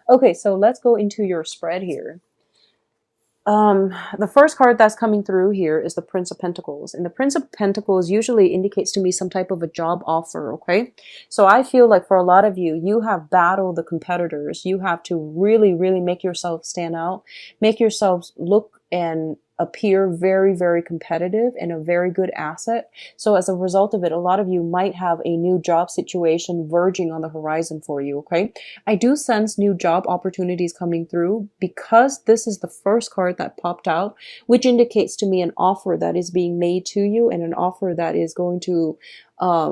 Okay, so let's go into your spread here. The first card that's coming through here is the Prince of Pentacles. And the Prince of Pentacles usually indicates to me some type of a job offer, okay? So I feel like for a lot of you, you have battled the competitors. You have to really, really make yourself stand out, make yourselves look and appear very, very competitive and a very good asset. So as a result of it, a lot of you might have a new job situation verging on the horizon for you, okay? I do sense new job opportunities coming through because this is the first card that popped out, which indicates to me an offer that is being made to you and an offer that is going to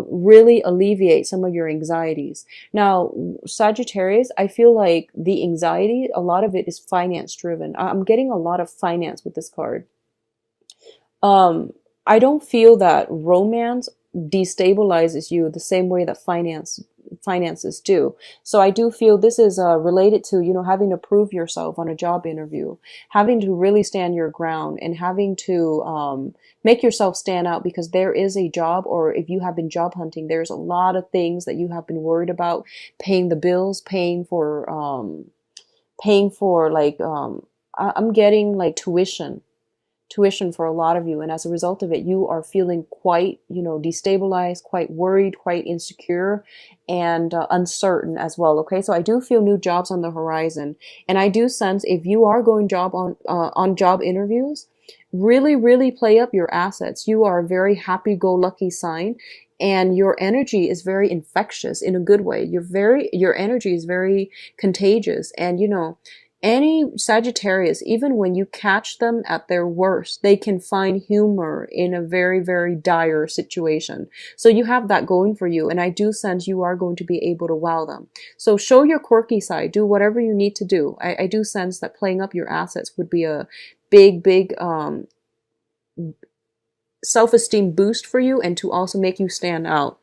really alleviate some of your anxieties. Now, Sagittarius, I feel like the anxiety, a lot of it is finance driven. I'm getting a lot of finance with this card. I don't feel that romance destabilizes you the same way that finances do. So I do feel this is related to, you know, having to prove yourself on a job interview, having to really stand your ground and having to make yourself stand out because there is a job, or if you have been job hunting, there's a lot of things that you have been worried about, paying the bills, paying for like, I'm getting like tuition for a lot of you, and as a result of it you are feeling quite, you know, destabilized, quite worried, quite insecure, and uncertain as well. Okay, so I do feel new jobs on the horizon, and I do sense if you are going job on job interviews, really play up your assets. You are a very happy-go-lucky sign, and your energy is very infectious in a good way. Your energy is very contagious, and you know, any Sagittarius, even when you catch them at their worst, they can find humor in a very dire situation. So you have that going for you, and I do sense you are going to be able to wow them. So show your quirky side, do whatever you need to do. I do sense that playing up your assets would be a big self-esteem boost for you, and to also make you stand out.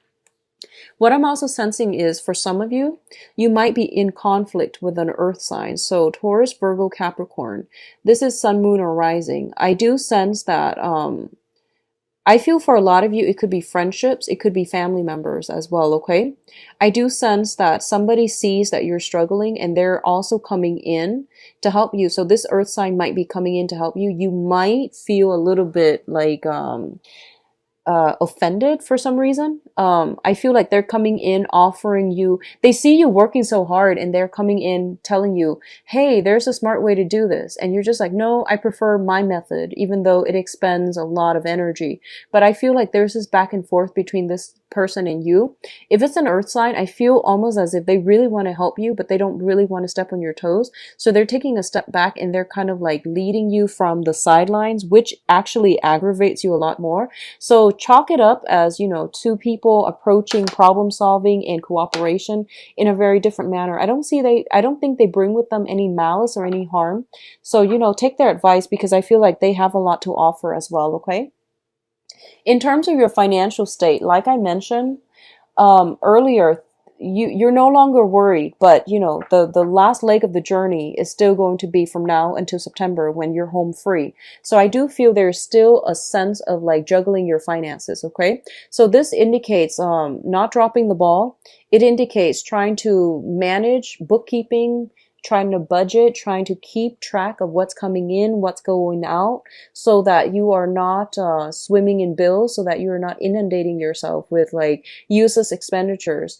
What I'm also sensing is for some of you, you might be in conflict with an earth sign. So Taurus, Virgo, Capricorn. This is sun, moon, or rising. I do sense that I feel for a lot of you, it could be friendships, it could be family members as well, okay? I do sense that somebody sees that you're struggling and they're also coming in to help you. So this earth sign might be coming in to help you. You might feel a little bit like offended for some reason. I feel like they're coming in offering you, they see you working so hard and they're coming in telling you, hey, there's a smart way to do this. And you're just like, no, I prefer my method, even though it expends a lot of energy. But I feel like there's this back and forth between this person and you. If it's an earth sign, I feel almost as if they really want to help you, but they don't really want to step on your toes. So they're taking a step back and they're kind of like leading you from the sidelines, which actually aggravates you a lot more. So chalk it up as, you know, two people approaching problem solving and cooperation in a very different manner. I don't think they bring with them any malice or any harm. So, you know, take their advice because I feel like they have a lot to offer as well, okay? In terms of your financial state, like I mentioned earlier, you're no longer worried, but you know, the last leg of the journey is still going to be from now until September when you're home free. So I do feel there's still a sense of like juggling your finances, okay? So this indicates not dropping the ball. It indicates trying to manage bookkeeping, trying to budget, trying to keep track of what's coming in, what's going out, so that you are not swimming in bills, so that you're not inundating yourself with like useless expenditures.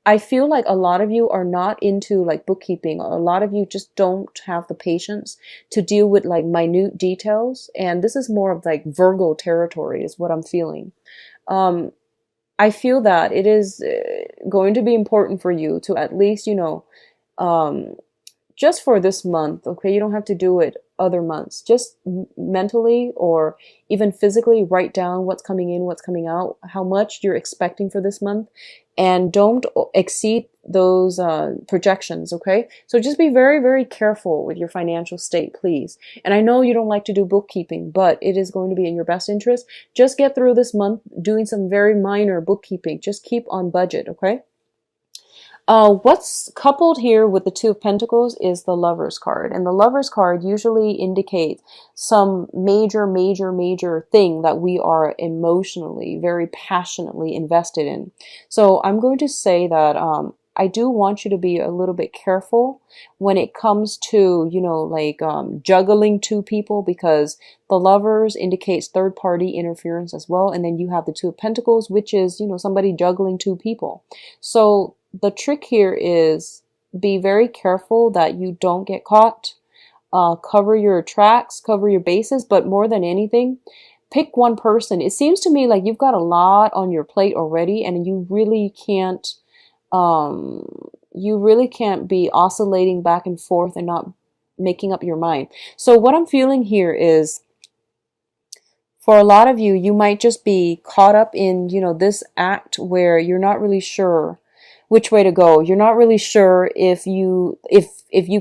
I feel like a lot of you are not into like bookkeeping. A lot of you just don't have the patience to deal with like minute details. And this is more of like Virgo territory is what I'm feeling. I feel that it is going to be important for you to at least, you know, just for this month, okay? You don't have to do it other months. Just mentally or even physically write down what's coming in, what's coming out, how much you're expecting for this month, and don't exceed those projections, okay? So just be very careful with your financial state, please. And I know you don't like to do bookkeeping, but it is going to be in your best interest. Just get through this month doing some very minor bookkeeping. Just keep on budget, okay? What's coupled here with the Two of Pentacles is the Lover's card. And the Lover's card usually indicates some major thing that we are emotionally, very passionately invested in. So I'm going to say that I do want you to be a little bit careful when it comes to, like juggling two people, because the lovers indicates third party interference as well. And then you have the Two of Pentacles, which is, somebody juggling two people. So the trick here is be very careful that you don't get caught. Cover your tracks, cover your bases, but more than anything, pick one person. It seems to me like you've got a lot on your plate already, and you really can't be oscillating back and forth and not making up your mind. So what I'm feeling here is, for a lot of you, you might just be caught up in, this act where you're not really sure which way to go. You're not really sure if you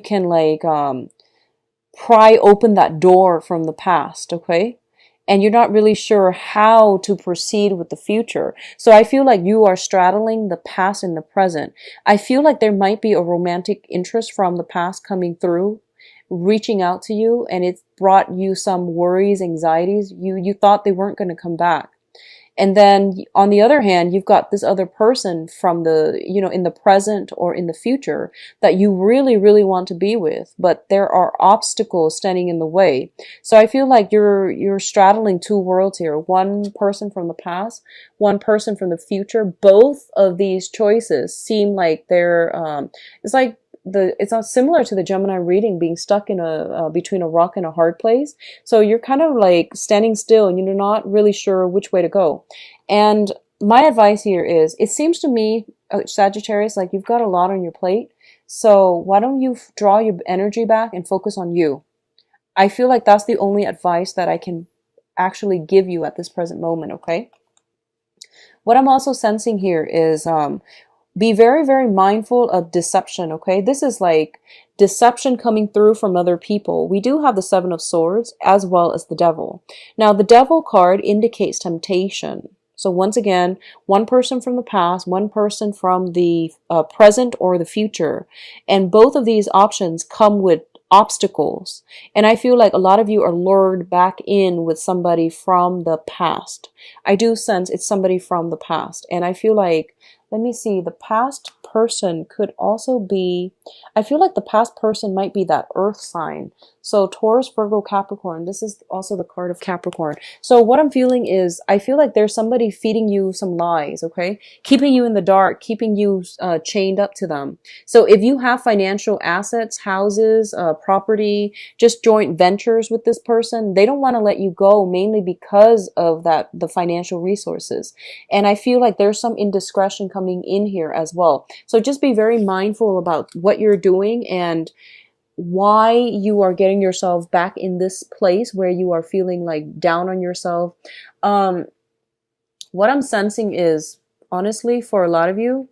can like pry open that door from the past, okay? And you're not really sure how to proceed with the future. So I feel like you are straddling the past and the present. I feel like there might be a romantic interest from the past coming through, reaching out to you, and it's brought you some worries, anxieties. You thought they weren't going to come back. And then on the other hand, you've got this other person from the, in the present or in the future that you really, really want to be with, but there are obstacles standing in the way. So I feel like you're straddling two worlds here. One person from the past, one person from the future. Both of these choices seem like they're, it's like, it's not similar to the Gemini reading, being stuck in between a rock and a hard place. So you're kind of like standing still and you're not really sure which way to go. And my advice here is, it seems to me, Sagittarius, like you've got a lot on your plate. So why don't you draw your energy back and focus on you? I feel like that's the only advice that I can actually give you at this present moment, okay? What I'm also sensing here is, be very, very mindful of deception, okay? This is like deception coming through from other people. We do have the Seven of Swords as well as the Devil. Now, the Devil card indicates temptation. So once again, one person from the past, one person from the present or the future. And both of these options come with obstacles. And I feel like a lot of you are lured back in with somebody from the past. I do sense it's somebody from the past. And I feel like, let me see, the past person could also be, I feel like the past person might be that earth sign. So Taurus, Virgo, Capricorn, this is also the card of Capricorn. So what I'm feeling is, I feel like there's somebody feeding you some lies, okay? Keeping you in the dark, keeping you chained up to them. So if you have financial assets, houses, property, just joint ventures with this person, they don't want to let you go, mainly because of the financial resources. And I feel like there's some indiscretion coming in here as well. So just be very mindful about what you're doing and why you are getting yourself back in this place where you are feeling like down on yourself. What I'm sensing is, honestly, for a lot of you,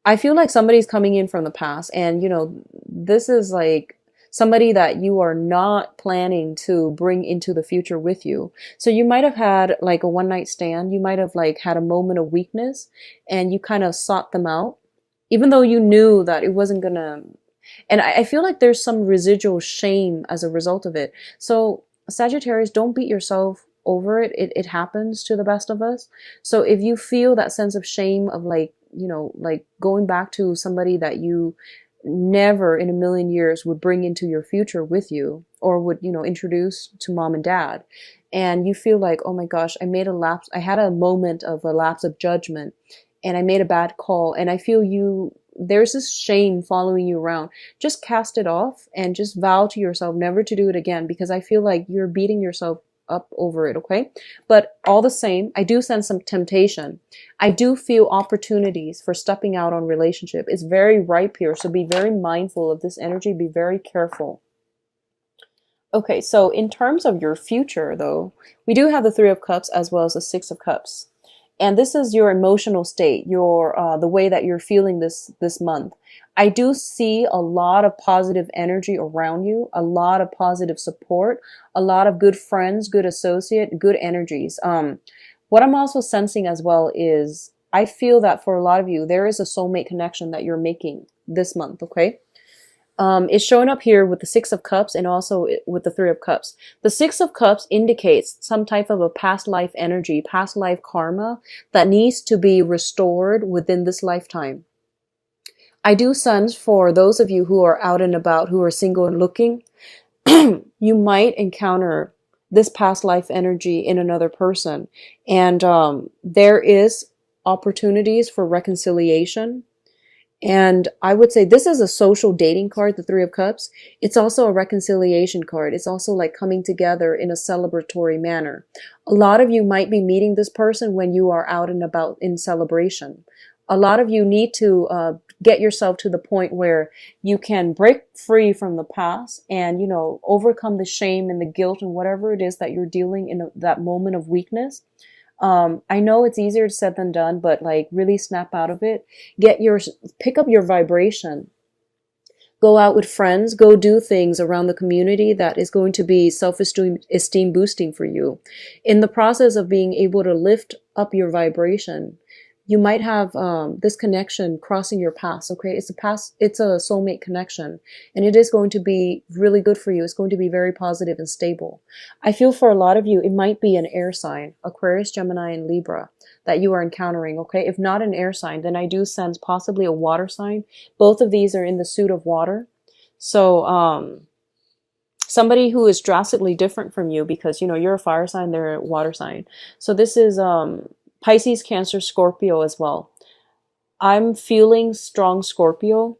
I feel like somebody's coming in from the past, and this is like somebody that you are not planning to bring into the future with you. So you might have had like a one night stand. You might have like had a moment of weakness and you kind of sought them out, even though you knew that it wasn't gonna. And I feel like there's some residual shame as a result of it. So Sagittarius, don't beat yourself over it. It happens to the best of us. So if you feel that sense of shame of like, like going back to somebody that you never in a million years would bring into your future with you, or would, introduce to mom and dad, and you feel like, oh my gosh, I had a moment of a lapse of judgment and I made a bad call, and I feel there's this shame following you around. Just cast it off and just vow to yourself never to do it again, because I feel like you're beating yourself up over it, okay? But all the same, I do sense some temptation. I do feel opportunities for stepping out on relationship. It's very ripe here, so be very mindful of this energy. Be very careful. Okay, so in terms of your future, though, we do have the Three of Cups as well as the Six of Cups. And this is your emotional state, the way that you're feeling this month. I do see a lot of positive energy around you, a lot of positive support, a lot of good friends, good associate, good energies. What I'm also sensing as well is, I feel that for a lot of you, there is a soulmate connection that you're making this month, okay? It's showing up here with the Six of Cups and also with the Three of Cups. The Six of Cups indicates some type of a past life energy, past life karma that needs to be restored within this lifetime. I do sense for those of you who are out and about, who are single and looking, you might encounter this past life energy in another person. And there is opportunities for reconciliation. And I would say this is a social dating card, the Three of Cups. It's also a reconciliation card. It's also like coming together in a celebratory manner. A lot of you might be meeting this person when you are out and about in celebration. A lot of you need to get yourself to the point where you can break free from the past and, you know, overcome the shame and the guilt and whatever it is that you're dealing in that moment of weakness. I know it's easier said than done, but like really snap out of it. Pick up your vibration. Go out with friends, go do things around the community that is going to be self-esteem boosting for you. In the process of being able to lift up your vibration, you might have this connection crossing your paths. Okay, it's a soulmate connection, and it is going to be really good for you. It's going to be very positive and stable. I feel for a lot of you, it might be an air sign, Aquarius, Gemini, and Libra, that you are encountering. Okay, if not an air sign, then I do sense possibly a water sign. Both of these are in the suit of water, so somebody who is drastically different from you, because you know you're a fire sign, they're a water sign. So this is Pisces, Cancer, Scorpio as well. I'm feeling strong Scorpio.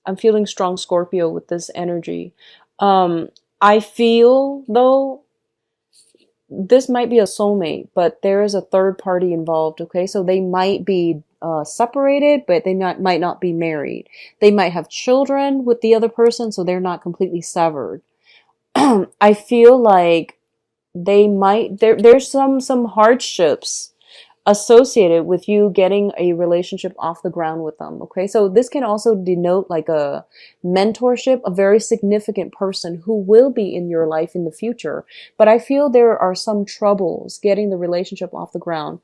I'm feeling strong Scorpio with this energy. I feel though this might be a soulmate, but there is a third party involved. Okay, so they might be separated, but they might not be married. They might have children with the other person, so they're not completely severed. I feel like there's some hardships associated with you getting a relationship off the ground with them. Okay, so this can also denote like a mentorship, a very significant person who will be in your life in the future. But I feel there are some troubles getting the relationship off the ground.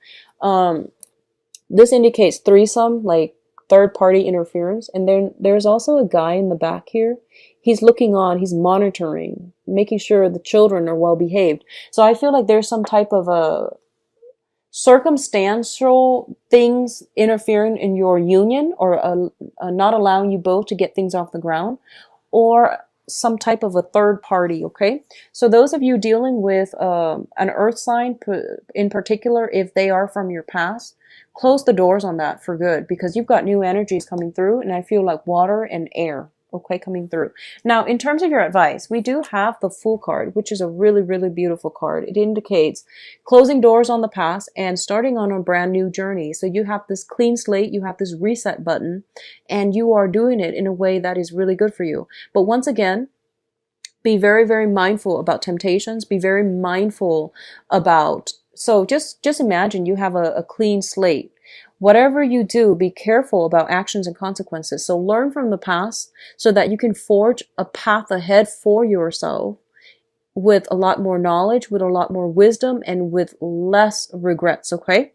This indicates threesome, like third party interference. And then there's also a guy in the back here. He's looking on, he's monitoring, making sure the children are well behaved. So I feel like there's some type of a circumstantial things interfering in your union, or not allowing you both to get things off the ground, or some type of a third party. Okay, so those of you dealing with an earth sign in particular, if they are from your past, close the doors on that for good, because you've got new energies coming through, and I feel like water and air, okay, coming through. Now, in terms of your advice, we do have the Fool card, which is a really, really beautiful card. It indicates closing doors on the past and starting on a brand new journey. So you have this clean slate, you have this reset button, and you are doing it in a way that is really good for you. But once again, be very, very mindful about temptations. Be very mindful about, so just imagine you have a clean slate. Whatever you do, be careful about actions and consequences. So learn from the past so that you can forge a path ahead for yourself with a lot more knowledge, with a lot more wisdom, and with less regrets, okay?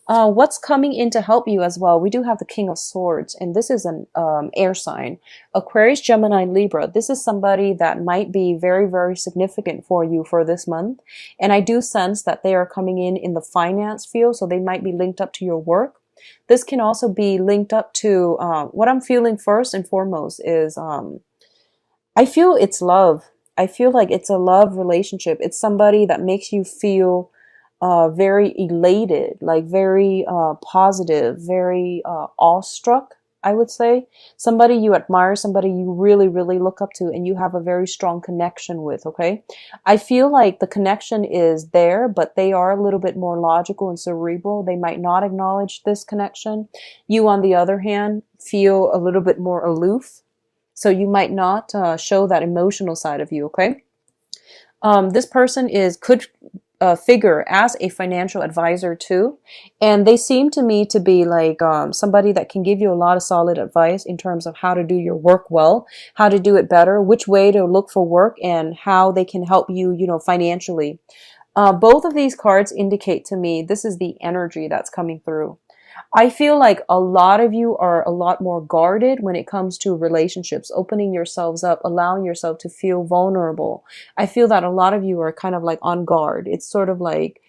What's coming in to help you as well? We do have the King of Swords, and this is an air sign. Aquarius, Gemini, Libra. This is somebody that might be very, very significant for you for this month. And I do sense that they are coming in the finance field, so they might be linked up to your work. This can also be linked up to, what I'm feeling first and foremost is, I feel it's love. I feel like it's a love relationship. It's somebody that makes you feel very elated, like very positive, very awestruck, I would say. Somebody you admire, somebody you really, really look up to, and you have a very strong connection with, okay? I feel like the connection is there, but they are a little bit more logical and cerebral. They might not acknowledge this connection. You, on the other hand, feel a little bit more aloof, so you might not show that emotional side of you, okay? This person could figure as a financial advisor too, and they seem to me to be like somebody that can give you a lot of solid advice in terms of how to do your work well, how to do it better, which way to look for work, and how they can help you, you know, financially. Both of these cards indicate to me this is the energy that's coming through. I feel like a lot of you are a lot more guarded when it comes to relationships, opening yourselves up, allowing yourself to feel vulnerable. I feel that a lot of you are kind of like on guard. It's sort of like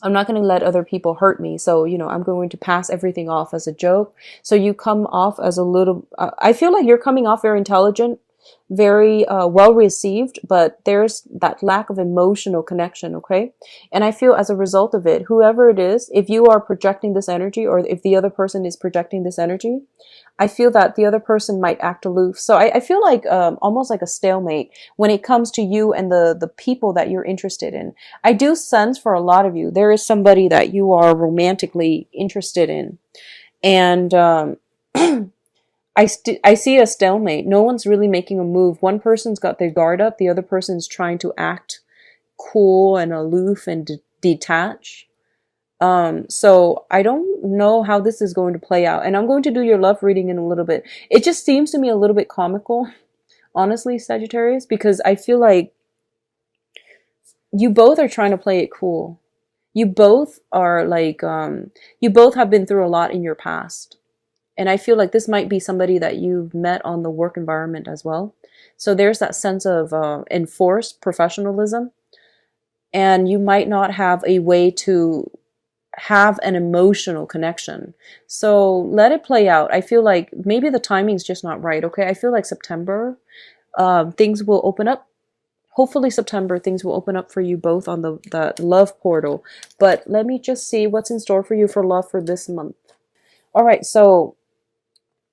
I'm not going to let other people hurt me. So, I'm going to pass everything off as a joke. So you come off as a little, I feel like you're coming off very intelligent, very well received, but there's that lack of emotional connection, okay? And I feel as a result of it, whoever it is, if you are projecting this energy or if the other person is projecting this energy, I feel that the other person might act aloof. So I feel like almost like a stalemate when it comes to you and the people that you're interested in. I do sense for a lot of you, there is somebody that you are romantically interested in. And I see a stalemate. No one's really making a move. One person's got their guard up. The other person's trying to act cool and aloof and detach. So I don't know how this is going to play out. And I'm going to do your love reading in a little bit. It just seems to me a little bit comical, honestly, Sagittarius, because I feel like you both are trying to play it cool. You both are like, you both have been through a lot in your past. And I feel like this might be somebody that you've met on the work environment as well. So there's that sense of enforced professionalism. And you might not have a way to have an emotional connection. So let it play out. I feel like maybe the timing's just not right, okay? I feel like September, things will open up. Hopefully September, things will open up for you both on the love portal. But let me just see what's in store for you for love for this month. All right, so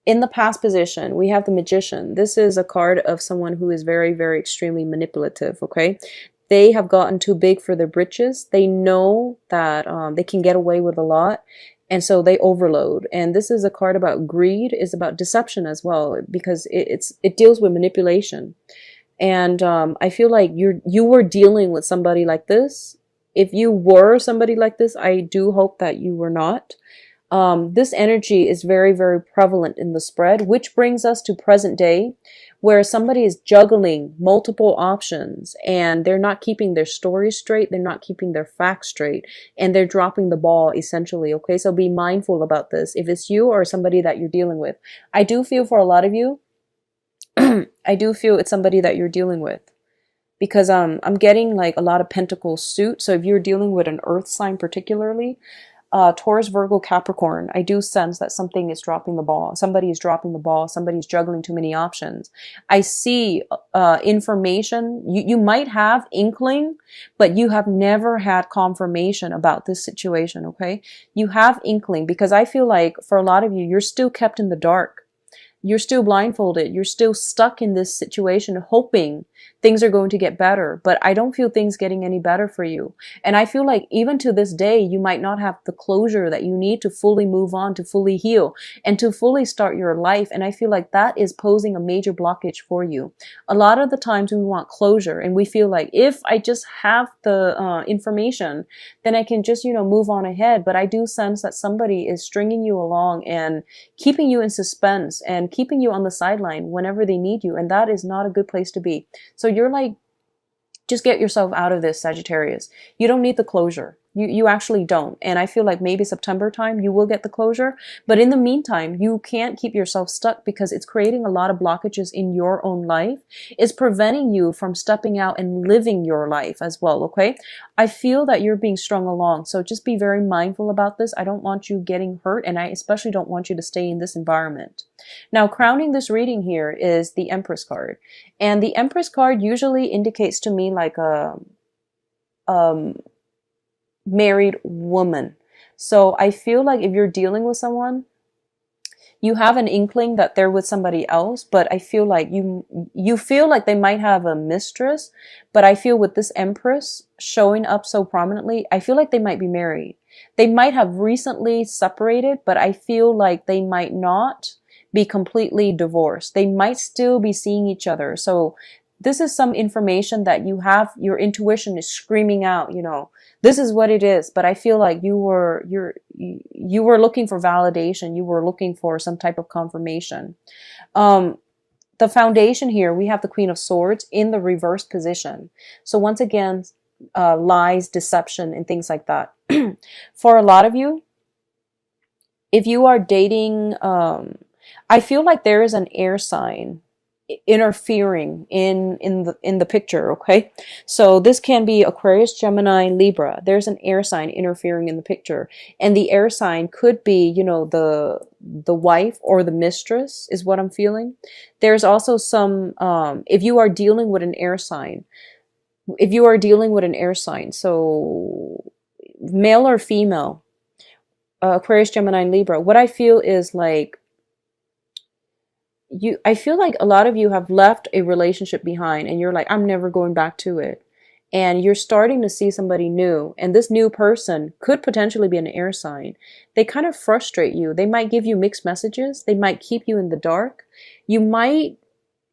in the past position, we have the Magician. This is a card of someone who is very, very extremely manipulative, okay? They have gotten too big for their britches. They know that they can get away with a lot, and so they overload. And this is a card about greed, is about deception as well, because it deals with manipulation. And I feel like you were dealing with somebody like this. If you were somebody like this, I do hope that you were not. This energy is very, very prevalent in the spread, which brings us to present day, where somebody is juggling multiple options and they're not keeping their story straight, they're not keeping their facts straight, and they're dropping the ball essentially, okay? So be mindful about this. If it's you or somebody that you're dealing with, I do feel for a lot of you, I do feel it's somebody that you're dealing with. Because I'm getting like a lot of pentacles suit. So if you're dealing with an earth sign particularly, Taurus, Virgo, Capricorn, I do sense that something is dropping the ball. Somebody is dropping the ball. Somebody's juggling too many options. I see information. You might have inkling, but you have never had confirmation about this situation, okay? You have inkling because I feel like for a lot of you, you're still kept in the dark. You're still blindfolded. You're still stuck in this situation hoping things are going to get better. But I don't feel things getting any better for you. And I feel like even to this day, you might not have the closure that you need to fully move on, to fully heal, and to fully start your life. And I feel like that is posing a major blockage for you. A lot of the times we want closure and we feel like if I just have the information, then I can just, move on ahead. But I do sense that somebody is stringing you along and keeping you in suspense and keeping you on the sideline whenever they need you. And that is not a good place to be. So you're like, just get yourself out of this, Sagittarius. You don't need the closure. You actually don't. And I feel like maybe September time you will get the closure. But in the meantime, you can't keep yourself stuck because it's creating a lot of blockages in your own life. It's preventing you from stepping out and living your life as well, okay? I feel that you're being strung along. So just be very mindful about this. I don't want you getting hurt, and I especially don't want you to stay in this environment. Now, crowning this reading here is the Empress card. And the Empress card usually indicates to me like a married woman. So I feel like if you're dealing with someone, you have an inkling that they're with somebody else, but I feel like you feel like they might have a mistress, but I feel with this Empress showing up so prominently, I feel like they might be married. They might have recently separated, but I feel like they might not be completely divorced. They might still be seeing each other. So this is some information that you have, your intuition is screaming out, this is what it is. But I feel like you were looking for validation. You were looking for some type of confirmation. The foundation here, we have the Queen of Swords in the reverse position. So once again, lies, deception, and things like that. For a lot of you, if you are dating, I feel like there is an air sign interfering in the picture, okay? So this can be Aquarius, Gemini, Libra. There's an air sign interfering in the picture, and the air sign could be, you know, the wife or the mistress is what I'm feeling. There's also some if you are dealing with an air sign, so male or female, Aquarius, Gemini, and Libra, what I feel is like I feel like a lot of you have left a relationship behind and you're like, I'm never going back to it. And you're starting to see somebody new, and this new person could potentially be an air sign. They kind of frustrate you. They might give you mixed messages. They might keep you in the dark. You might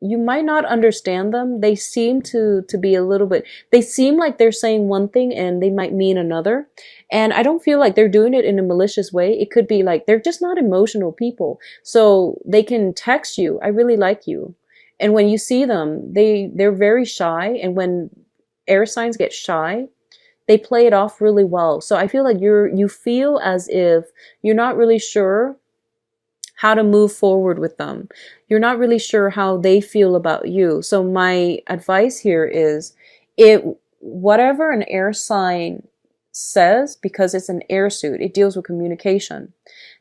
not understand them. They seem to be a little bit, they seem like they're saying one thing and they might mean another. And I don't feel like they're doing it in a malicious way. It could be like they're just not emotional people. So they can text you, I really like you. And when you see them, they're very shy. And when air signs get shy, they play it off really well. So I feel like you feel as if you're not really sure how to move forward with them. You're not really sure how they feel about you. So my advice here is, whatever an air sign says, because it's an air suit, it deals with communication.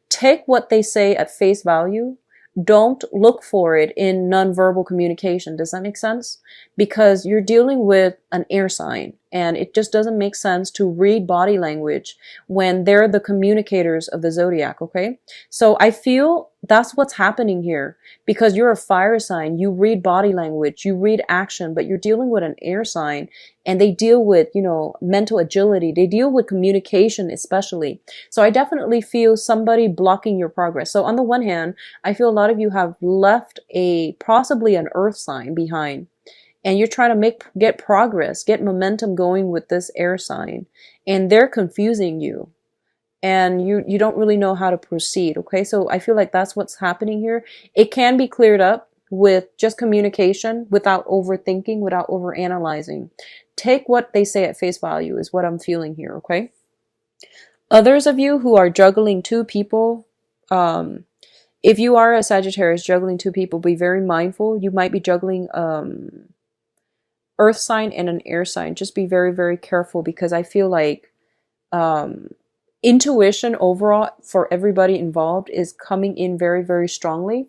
Take what they say at face value. Don't look for it in nonverbal communication. Does that make sense? Because you're dealing with an air sign, and it just doesn't make sense to read body language when they're the communicators of the zodiac, okay? So I feel that's what's happening here, because you're a fire sign. You read body language, you read action, but you're dealing with an air sign, and they deal with, you know, mental agility. They deal with communication especially. So I definitely feel somebody blocking your progress. So on the one hand, I feel a lot of you have left possibly an earth sign behind, and you're trying to get progress, get momentum going with this air sign, and they're confusing you, and you don't really know how to proceed, okay? So I feel like that's what's happening here. It can be cleared up with just communication, without overthinking, without overanalyzing. Take what they say at face value is what I'm feeling here, okay? Others of you who are juggling two people, if you are a Sagittarius juggling two people, be very mindful. You might be juggling earth sign and an air sign. Just be very, very careful, because I feel like intuition overall for everybody involved is coming in very, very strongly.